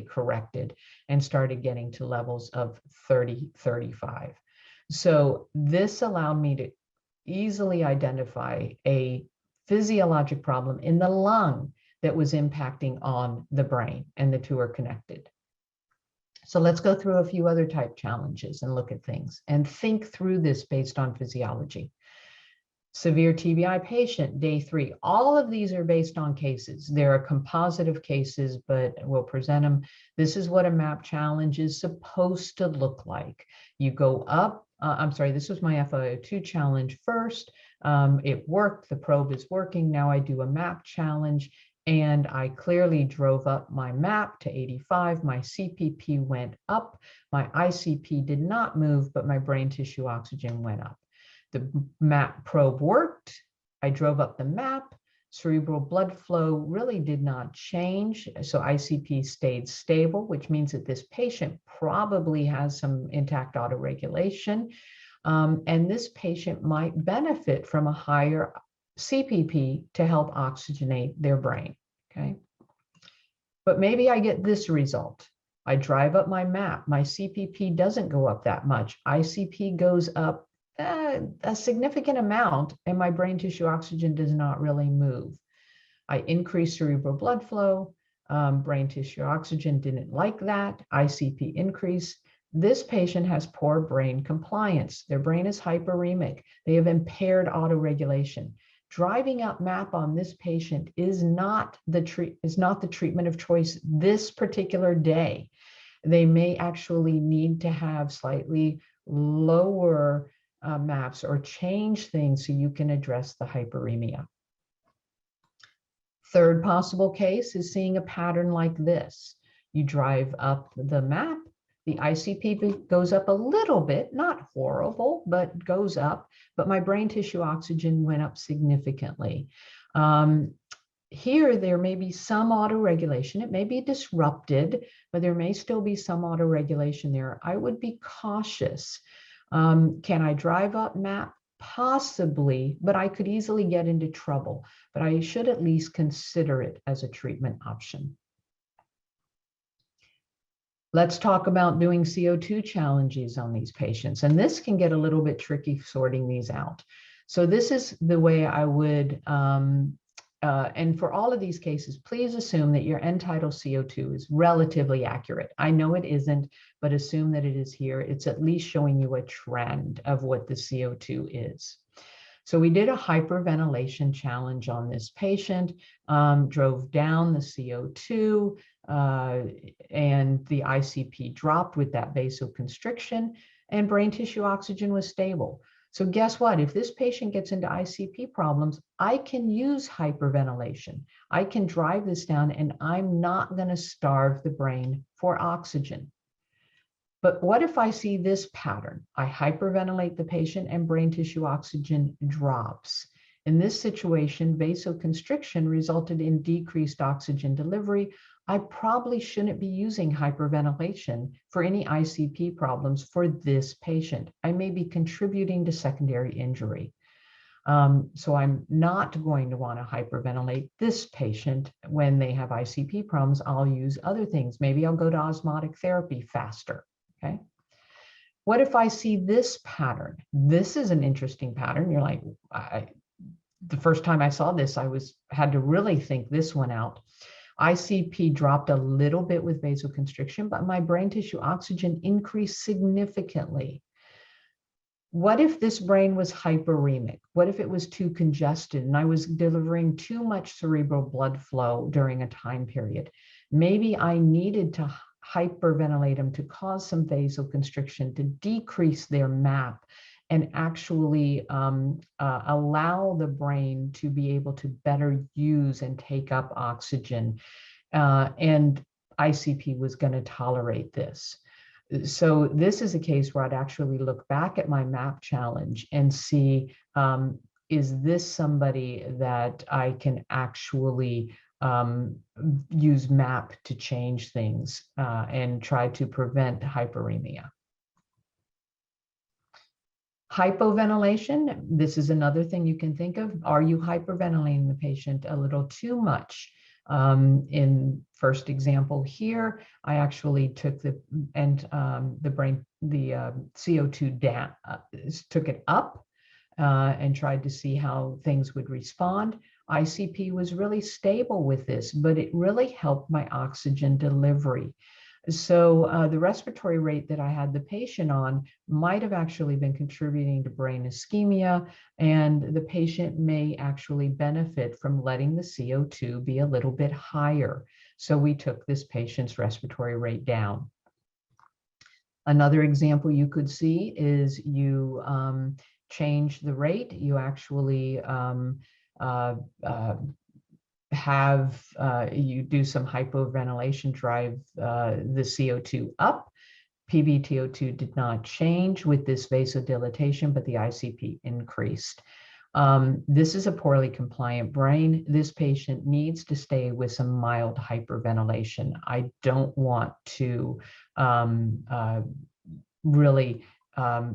corrected and started getting to levels of 30, 35. So this allowed me to easily identify a physiologic problem in the lung that was impacting on the brain, and the two are connected. So let's go through a few other type challenges and look at things and think through this based on physiology. Severe TBI patient, day 3. All of these are based on cases. There are composite of cases, but we'll present them. This is what a MAP challenge is supposed to look like. You go up, this was my FiO2 challenge first. It worked, the probe is working. Now I do a MAP challenge, and I clearly drove up my MAP to 85. My CPP went up. My ICP did not move, but my brain tissue oxygen went up. The MAP probe worked. I drove up the MAP. Cerebral blood flow really did not change. So ICP stayed stable, which means that this patient probably has some intact autoregulation. And this patient might benefit from a higher CPP to help oxygenate their brain, okay? But maybe I get this result. I drive up my MAP. My CPP doesn't go up that much. ICP goes up a significant amount, and my brain tissue oxygen does not really move. I increase cerebral blood flow. Brain tissue oxygen didn't like that. ICP increase. This patient has poor brain compliance. Their brain is hyperemic. They have impaired autoregulation. Driving up MAP on this patient is not the treatment of choice this particular day. They may actually need to have slightly lower MAPs or change things so you can address the hyperemia. Third possible case is seeing a pattern like this. You drive up the MAP, the ICP goes up a little bit, not horrible, but goes up, but my brain tissue oxygen went up significantly. Here, there may be some autoregulation. It may be disrupted, but there may still be some autoregulation there. I would be cautious. Can I drive up MAP? Possibly, but I could easily get into trouble. But I should at least consider it as a treatment option. Let's talk about doing CO2 challenges on these patients. And this can get a little bit tricky sorting these out. So this is the way I would, and for all of these cases, please assume that your end-tidal CO2 is relatively accurate. I know it isn't, but assume that it is here. It's at least showing you a trend of what the CO2 is. So we did a hyperventilation challenge on this patient, drove down the CO2, and the ICP dropped with that vasoconstriction, and brain tissue oxygen was stable. So guess what? If this patient gets into ICP problems, I can use hyperventilation. I can drive this down, and I'm not going to starve the brain for oxygen. But what if I see this pattern? I hyperventilate the patient and brain tissue oxygen drops. In this situation, vasoconstriction resulted in decreased oxygen delivery. I probably shouldn't be using hyperventilation for any ICP problems for this patient. I may be contributing to secondary injury. So I'm not going to want to hyperventilate this patient when they have ICP problems. I'll use other things. Maybe I'll go to osmotic therapy faster. Okay. What if I see this pattern? This is an interesting pattern. You're like, the first time I saw this, had to really think this one out. ICP dropped a little bit with vasoconstriction, but my brain tissue oxygen increased significantly. What if this brain was hyperemic? What if it was too congested and I was delivering too much cerebral blood flow during a time period? Maybe I needed to hyperventilate them to cause some vasoconstriction to decrease their MAP and actually allow the brain to be able to better use and take up oxygen. And ICP was going to tolerate this. So this is a case where I'd actually look back at my MAP challenge and see, is this somebody that I can actually use MAP to change things and try to prevent hyperemia. Hypoventilation, this is another thing you can think of. Are you hyperventilating the patient a little too much? In first example here, I actually took the CO2 down, took it up and tried to see how things would respond. ICP was really stable with this, but it really helped my oxygen delivery. So the respiratory rate that I had the patient on might have actually been contributing to brain ischemia, and the patient may actually benefit from letting the CO2 be a little bit higher. So we took this patient's respiratory rate down. Another example you could see is you change the rate. You actually you do some hypoventilation, drive the CO2 up. PbTO2 did not change with this vasodilatation, but the ICP increased. This is a poorly compliant brain. This patient needs to stay with some mild hyperventilation. I don't want to really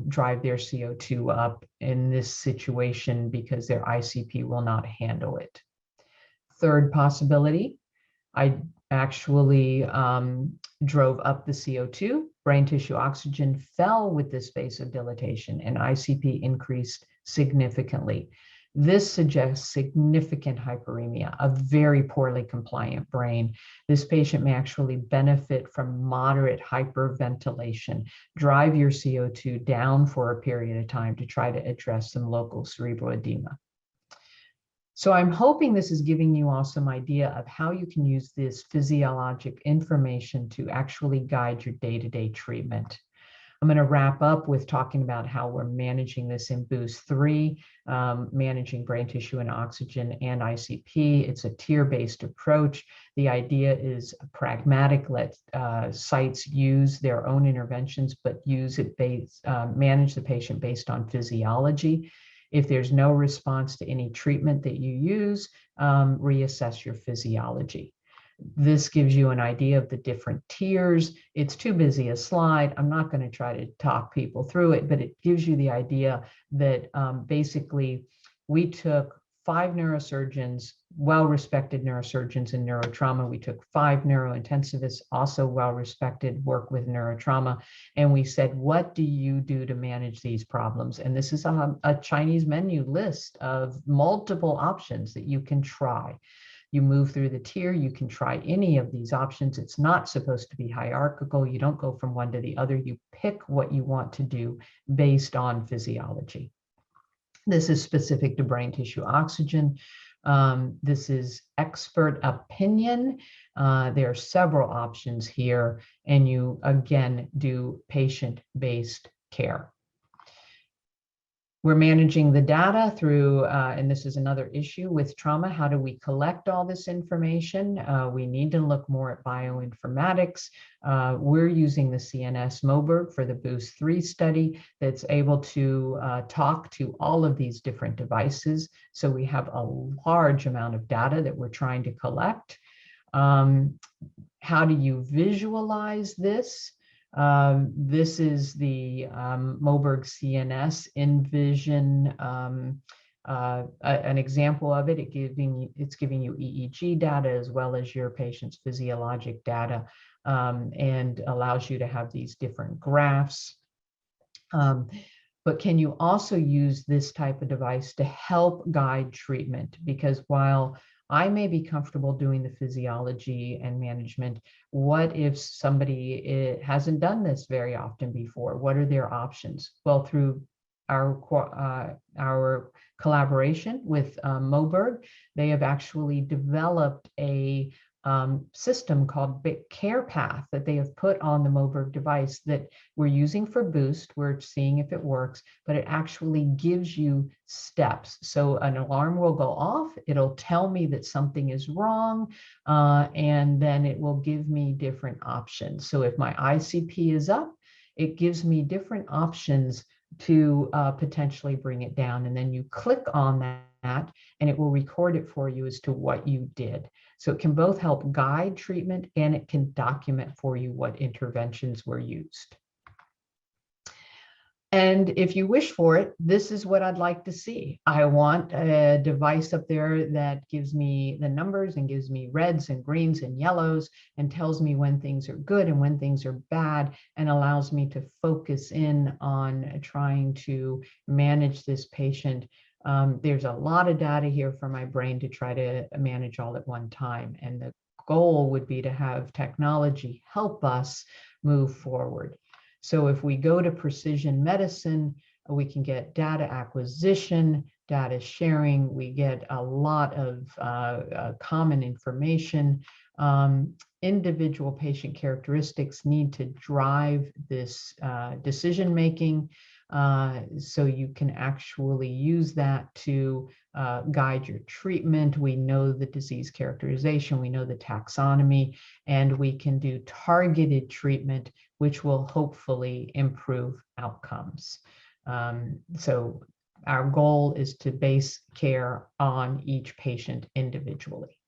drive their CO2 up in this situation because their ICP will not handle it. Third possibility, I actually drove up the CO2, brain tissue oxygen fell with this vasodilatation, and ICP increased significantly. This suggests significant hyperemia, a very poorly compliant brain. This patient may actually benefit from moderate hyperventilation. Drive your CO2 down for a period of time to try to address some local cerebral edema. So I'm hoping this is giving you all some idea of how you can use this physiologic information to actually guide your day-to-day treatment. I'm going to wrap up with talking about how we're managing this in BOOST 3, managing brain tissue and oxygen and ICP. It's a tier-based approach. The idea is pragmatic. Let sites use their own interventions, but use it manage the patient based on physiology. If there's no response to any treatment that you use, reassess your physiology. This gives you an idea of the different tiers. It's too busy a slide. I'm not going to try to talk people through it, but it gives you the idea that basically we took 5 neurosurgeons, well-respected neurosurgeons in neurotrauma. We took 5 neurointensivists, also well-respected, work with neurotrauma. And we said, what do you do to manage these problems? And this is a Chinese menu list of multiple options that you can try. You move through the tier, you can try any of these options. It's not supposed to be hierarchical. You don't go from one to the other. You pick what you want to do based on physiology. This is specific to brain tissue oxygen. This is expert opinion. There are several options here, and you again do patient-based care. We're managing the data through, and this is another issue with trauma, how do we collect all this information? We need to look more at bioinformatics. We're using the CNS Moberg for the Boost 3 study that's able to talk to all of these different devices. So we have a large amount of data that we're trying to collect. How do you visualize this? This is the Moberg CNS Envision, an example of it. It's giving you EEG data as well as your patient's physiologic data, and allows you to have these different graphs. But can you also use this type of device to help guide treatment? Because while I may be comfortable doing the physiology and management, what if somebody hasn't done this very often before? What are their options? Well, through our collaboration with Moberg, they have actually developed a system called Care Path that they have put on the Moberg device that we're using for Boost. We're seeing if it works, but it actually gives you steps. So an alarm will go off, it'll tell me that something is wrong, and then it will give me different options. So if my ICP is up, it gives me different options to potentially bring it down. And then you click on that and it will record it for you as to what you did. So it can both help guide treatment and it can document for you what interventions were used. And if you wish for it, this is what I'd like to see. I want a device up there that gives me the numbers and gives me reds and greens and yellows and tells me when things are good and when things are bad and allows me to focus in on trying to manage this patient. There's a lot of data here for my brain to try to manage all at one time. And the goal would be to have technology help us move forward. So if we go to precision medicine, we can get data acquisition, data sharing, we get a lot of common information. Individual patient characteristics need to drive this decision-making. So you can actually use that to guide your treatment. We know the disease characterization, we know the taxonomy, and we can do targeted treatment, which will hopefully improve outcomes. So our goal is to base care on each patient individually.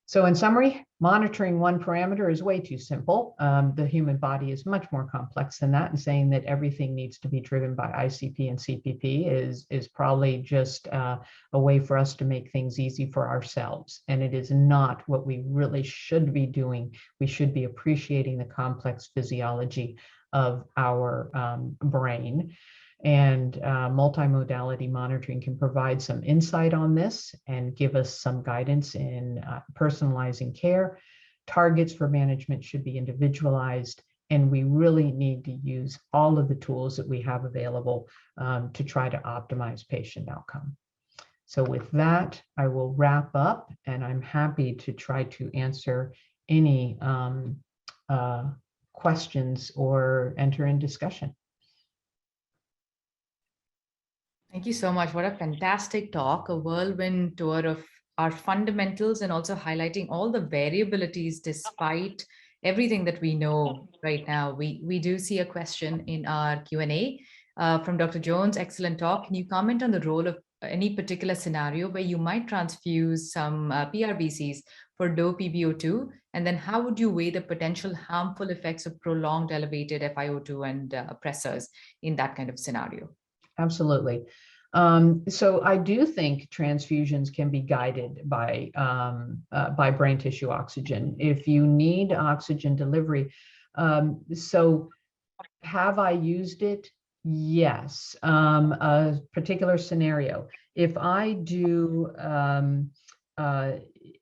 So in summary, monitoring one parameter is way too simple. The human body is much more complex than that, and saying that everything needs to be driven by ICP and CPP is probably just a way for us to make things easy for ourselves. And it is not what we really should be doing. We should be appreciating the complex physiology of our brain. And multi-modality monitoring can provide some insight on this and give us some guidance in personalizing care. Targets for management should be individualized, and we really need to use all of the tools that we have available to try to optimize patient outcome. So with that, I will wrap up, and I'm happy to try to answer any questions or enter in discussion. Thank you so much. What a fantastic talk, a whirlwind tour of our fundamentals and also highlighting all the variabilities despite everything that we know right now. We do see a question in our Q&A. from Dr. Jones. Excellent talk. Can you comment on the role of any particular scenario where you might transfuse some PRBCs for low PbO2? And then how would you weigh the potential harmful effects of prolonged elevated FiO2 and pressors in that kind of scenario? Absolutely. So I do think transfusions can be guided by brain tissue oxygen. If you need oxygen delivery, so have I used it? Yes. A particular scenario. If I do,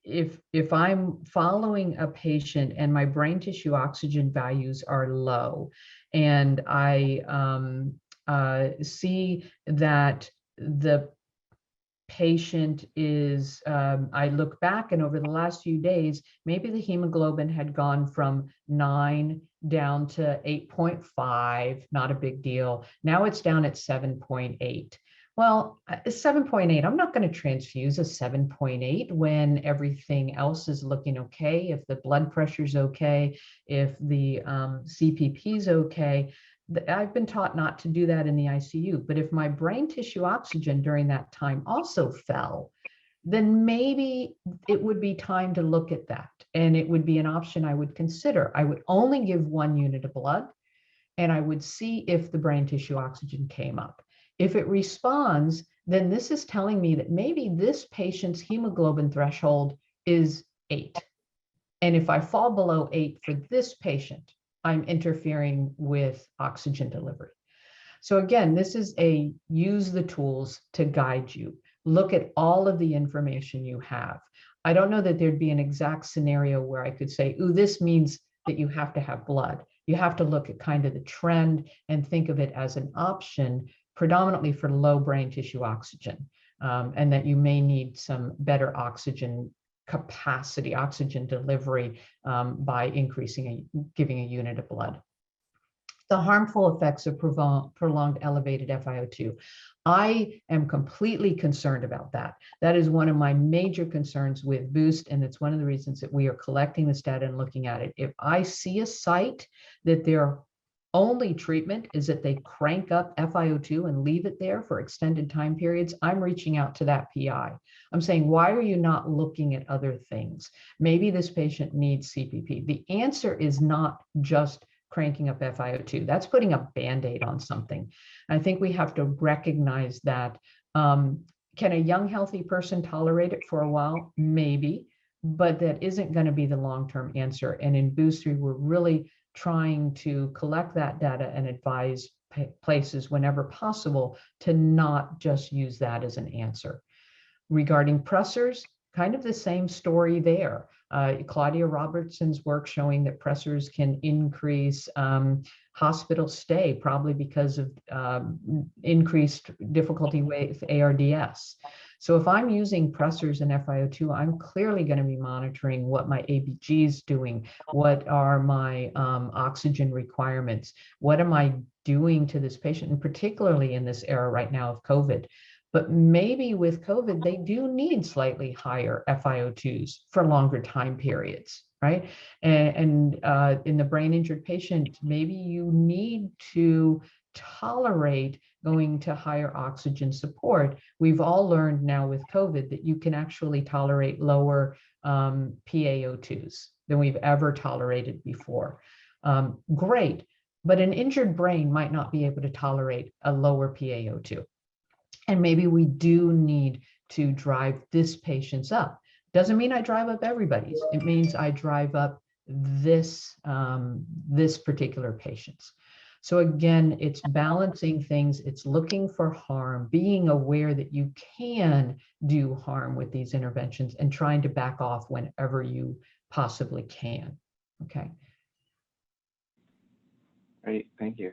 if I'm following a patient and my brain tissue oxygen values are low, and I see that the patient is, I look back and over the last few days, maybe the hemoglobin had gone from 9 down to 8.5, not a big deal. Now it's down at 7.8. Well, 7.8, I'm not going to transfuse a 7.8 when everything else is looking okay, if the blood pressure is okay, if the CPP is okay. I've been taught not to do that in the ICU, but if my brain tissue oxygen during that time also fell, then maybe it would be time to look at that. And it would be an option I would consider. I would only give 1 unit of blood, and I would see if the brain tissue oxygen came up. If it responds, then this is telling me that maybe this patient's hemoglobin threshold is 8. And if I fall below 8 for this patient, I'm interfering with oxygen delivery. So again, this is a use the tools to guide you. Look at all of the information you have. I don't know that there'd be an exact scenario where I could say, ooh, this means that you have to have blood. You have to look at kind of the trend and think of it as an option, predominantly for low brain tissue oxygen, and that you may need some better oxygen capacity, oxygen delivery, by giving a unit of blood. The harmful effects of prolonged elevated FiO2. I am completely concerned about that. That is one of my major concerns with Boost, and it's one of the reasons that we are collecting this data and looking at it. If I see a site that their only treatment is that they crank up FiO2 and leave it there for extended time periods, I'm reaching out to that PI. I'm saying, why are you not looking at other things? Maybe this patient needs CPP. The answer is not just cranking up FiO2. That's putting a Band-Aid on something. I think we have to recognize that. Can a young, healthy person tolerate it for a while? Maybe, but that isn't going to be the long-term answer. And in Boost 3, we're really trying to collect that data and advise places whenever possible to not just use that as an answer. Regarding pressors, kind of the same story there. Claudia Robertson's work showing that pressors can increase hospital stay, probably because of increased difficulty with ARDS. So if I'm using pressors and FiO2, I'm clearly going to be monitoring what my ABG is doing, what are my oxygen requirements, what am I doing to this patient, and particularly in this era right now of COVID. But maybe with COVID, they do need slightly higher FiO2s for longer time periods, right? And in the brain injured patient, maybe you need to tolerate going to higher oxygen support. We've all learned now with COVID that you can actually tolerate lower PaO2s than we've ever tolerated before. Great, but an injured brain might not be able to tolerate a lower PaO2. And maybe we do need to drive this patient's up. Doesn't mean I drive up everybody's. It means I drive up this particular patient's. So again, it's balancing things. It's looking for harm, being aware that you can do harm with these interventions, and trying to back off whenever you possibly can. Okay. Great, thank you.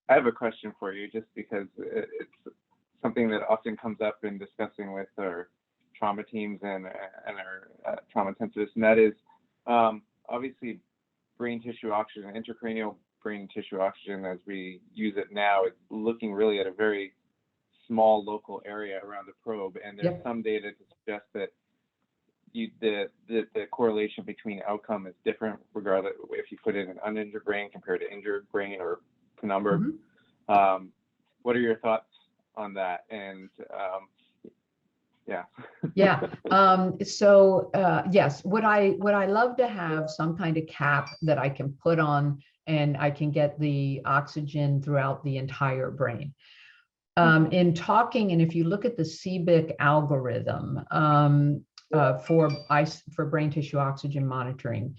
I have a question for you, just because it's something that often comes up in discussing with our trauma teams and our trauma intensivists, and that is obviously brain tissue oxygen, intracranial brain tissue oxygen as we use it now, is looking really at a very small local area around the probe, and there's some data to suggest that the correlation between outcome is different regardless if you put in an uninjured brain compared to injured brain or penumbra. what are your thoughts on that? And yeah. Yeah. Yes, would I love to have some kind of cap that I can put on and I can get the oxygen throughout the entire brain. In talking, and if you look at the Cpic algorithm for brain tissue oxygen monitoring,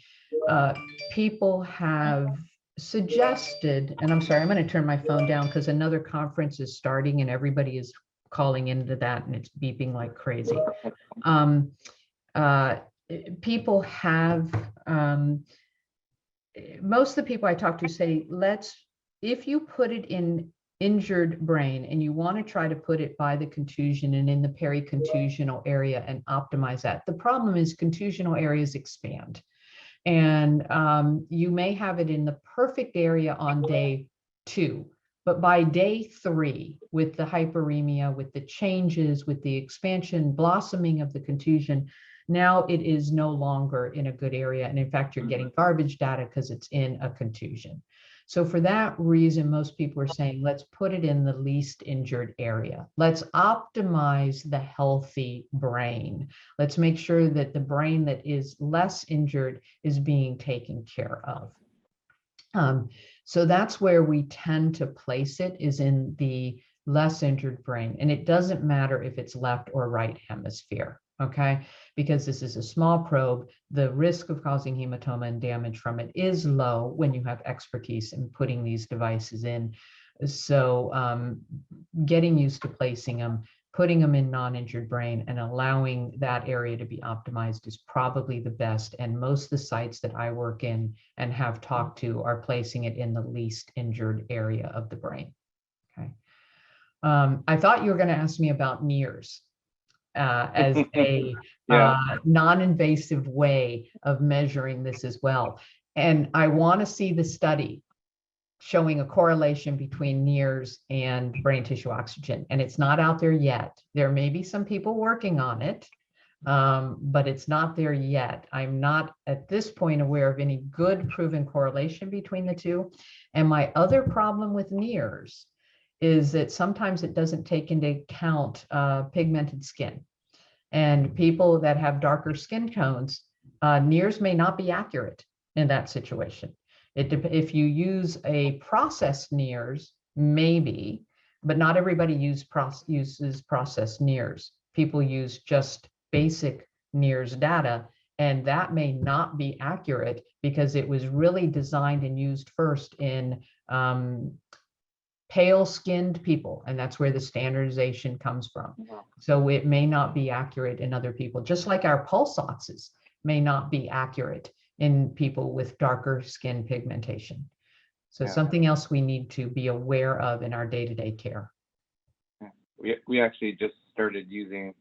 people have suggested, and I'm sorry, I'm going to turn my phone down because another conference is starting and everybody is calling into that and it's beeping like crazy. People have, most of the people I talk to say, if you put it in injured brain and you want to try to put it by the contusion and in the pericontusional area and optimize that. The problem is contusional areas expand. And you may have it in the perfect area on day 2, but by day 3, with the hyperemia, with the changes, with the expansion, blossoming of the contusion, now it is no longer in a good area. And in fact, you're getting garbage data because it's in a contusion. So for that reason, most people are saying, let's put it in the least injured area. Let's optimize the healthy brain. Let's make sure that the brain that is less injured is being taken care of. So that's where we tend to place it, is in the less injured brain. And it doesn't matter if it's left or right hemisphere, okay? Because this is a small probe, the risk of causing hematoma and damage from it is low when you have expertise in putting these devices in. So getting used to placing them, putting them in non-injured brain and allowing that area to be optimized is probably the best. And most of the sites that I work in and have talked to are placing it in the least injured area of the brain. Okay. I thought you were going to ask me about NIRS as a non-invasive way of measuring this as well. And I want to see the study showing a correlation between NIRS and brain tissue oxygen. And it's not out there yet. There may be some people working on it, but it's not there yet. I'm not at this point aware of any good proven correlation between the two. And my other problem with NIRS is that sometimes it doesn't take into account pigmented skin. And people that have darker skin tones, NIRS may not be accurate in that situation. If you use a processed NIRS, maybe, but not everybody uses processed NIRS. People use just basic NIRS data, and that may not be accurate because it was really designed and used first in pale-skinned people, and that's where the standardization comes from. So it may not be accurate in other people, just like our pulse oxes may not be accurate in people with darker skin pigmentation. So something else we need to be aware of in our day-to-day care. We actually just started using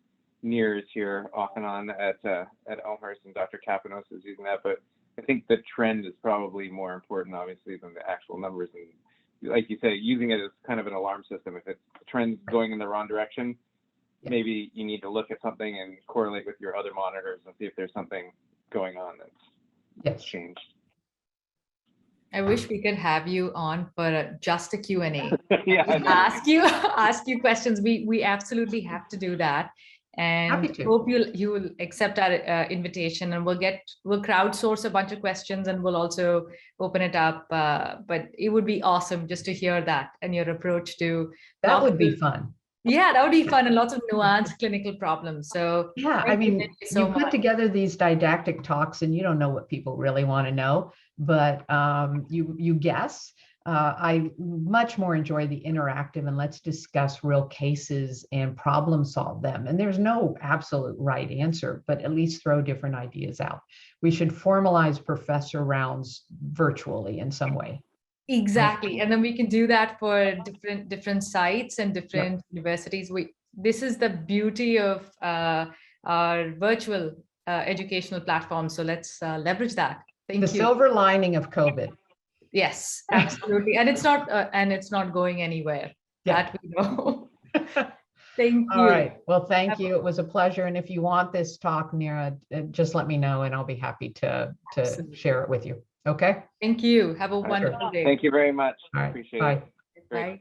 NIRS here off and on at Elmhurst, and Dr. Kapanos is using that, but I think the trend is probably more important, obviously, than the actual numbers. And like you say, using it as kind of an alarm system. If it's the trend's going in the wrong direction, maybe you need to look at something and correlate with your other monitors and see if there's something going on that's changed. I wish we could have you on for just a Q&A. Yeah, ask you questions. We absolutely have to do that. And hope you will accept our invitation, and we'll crowdsource a bunch of questions, and we'll also open it up. But it would be awesome just to hear that and your approach to that. Would be fun. Yeah, that would be fun, and lots of nuanced clinical problems. So yeah, I mean, you put together these didactic talks, and you don't know what people really want to know, but you guess. I much more enjoy the interactive, and let's discuss real cases and problem solve them. And there's no absolute right answer, but at least throw different ideas out. We should formalize professor rounds virtually in some way. Exactly. And then we can do that for different sites and different universities. This is the beauty of our virtual educational platform. So let's leverage that. Thank you. The silver lining of COVID. Yes, absolutely. And it's not going anywhere. That we know. Thank you. All right. Well, thank you. It was a pleasure. And if you want this talk, Neera, just let me know and I'll be happy to share it with you. Okay. Thank you. Have a wonderful day. Thank you very much. All right. Appreciate Bye. it. Bye.